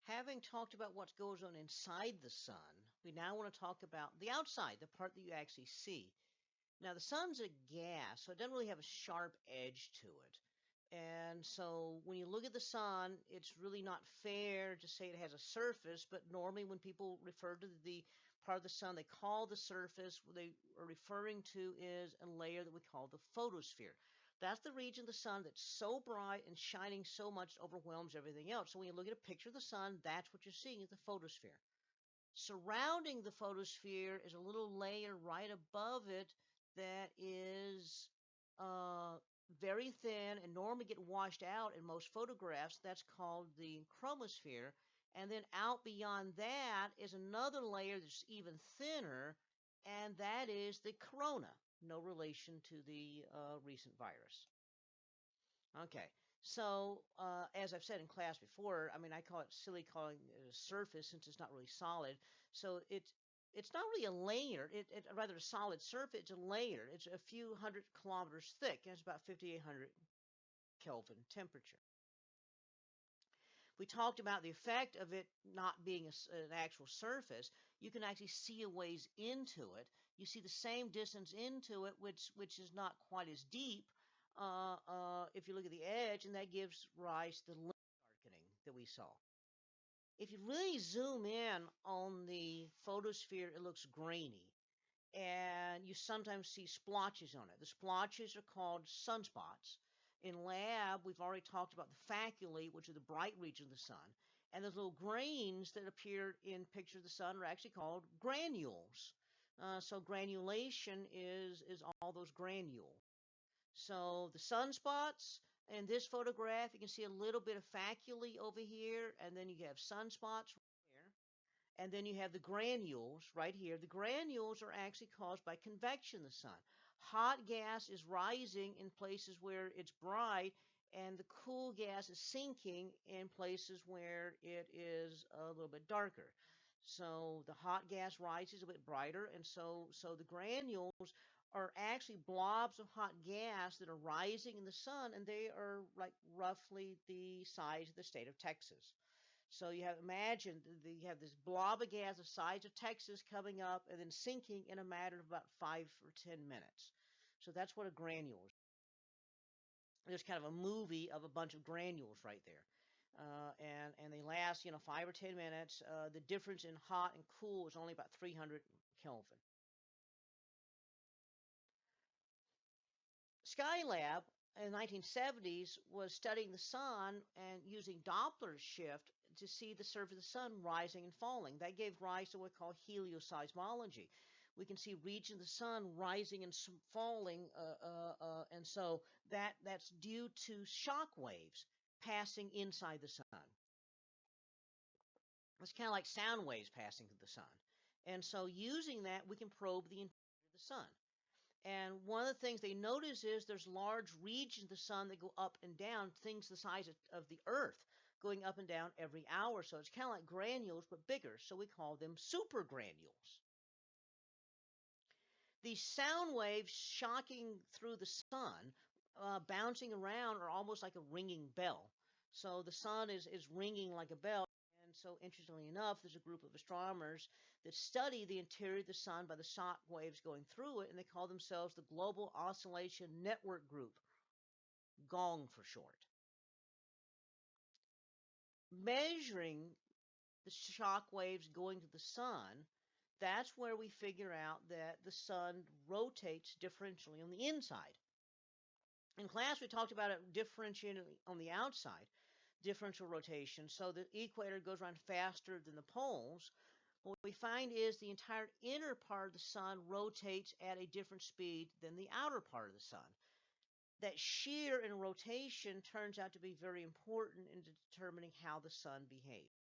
Having talked about what goes on inside the sun, we now want to talk about the outside, the part that you actually see. Now, the sun's a gas, so it doesn't really have a sharp edge to it. And so when you look at the sun, it's really not fair to say it has a surface, but normally when people refer to the part of the sun they call the surface, what they are referring to is a layer that we call the photosphere. That's the region of the sun that's so bright and shining so much it overwhelms everything else. So when you look at a picture of the sun, that's what you're seeing is the photosphere. Surrounding the photosphere is a little layer right above it that is uh, very thin and normally get washed out in most photographs. That's called the chromosphere. And then out beyond that is another layer that's even thinner, and that is the corona. No relation to the recent virus. Okay. So, as I've said in class before, I mean, I call it silly calling it a surface since it's not really solid. So it's not really a layer. Rather a solid surface. It's a layer. It's a few hundred kilometers thick, and it's about 5,800 Kelvin temperature. We talked about the effect of it not being an actual surface. You can actually see a ways into it. You see the same distance into it, which is not quite as deep if you look at the edge, and that gives rise to the limb darkening that we saw. If you really zoom in on the photosphere, it looks grainy, and you sometimes see splotches on it. The splotches are called sunspots. In lab, we've already talked about the faculae, which are the bright region of the sun, and those little grains that appear in pictures of the sun are actually called granules. So granulation is all those granules. So the sunspots in this photograph, you can see a little bit of faculae over here, and then you have sunspots right there. And then you have the granules right here. The granules are actually caused by convection of the sun. Hot gas is rising in places where it's bright, and the cool gas is sinking in places where it is a little bit darker. So the hot gas rises a bit brighter, and so the granules are actually blobs of hot gas that are rising in the sun, and they are like roughly the size of the state of Texas. So you have imagine you have this blob of gas the size of Texas coming up and then sinking in a matter of about 5 or 10 minutes. So that's what a granule is. There's kind of a movie of a bunch of granules right there. And they last 5 or 10 minutes. The difference in hot and cool is only about 300 Kelvin. Skylab in the 1970s was studying the sun and using Doppler shift to see the surface of the sun rising and falling. That gave rise to what we call helioseismology. We can see regions of the sun rising and falling, and so that's due to shock waves passing inside the sun. It's kind of like sound waves passing through the sun. And so using that, we can probe the interior of the sun. And one of the things they notice is there's large regions of the sun that go up and down, things the size of the Earth, going up and down every hour. So it's kind of like granules, but bigger. So we call them supergranules. These sound waves shocking through the sun, bouncing around, are almost like a ringing bell. So the sun is ringing like a bell. And so, interestingly enough, there's a group of astronomers that study the interior of the sun by the shock waves going through it, and they call themselves the Global Oscillation Network Group, GONG for short. Measuring the shock waves going to the sun, that's where we figure out that the sun rotates differentially on the inside. In class, we talked about it differentiating on the outside, differential rotation. So the equator goes around faster than the poles. What we find is the entire inner part of the sun rotates at a different speed than the outer part of the sun. That shear in rotation turns out to be very important in determining how the sun behaves.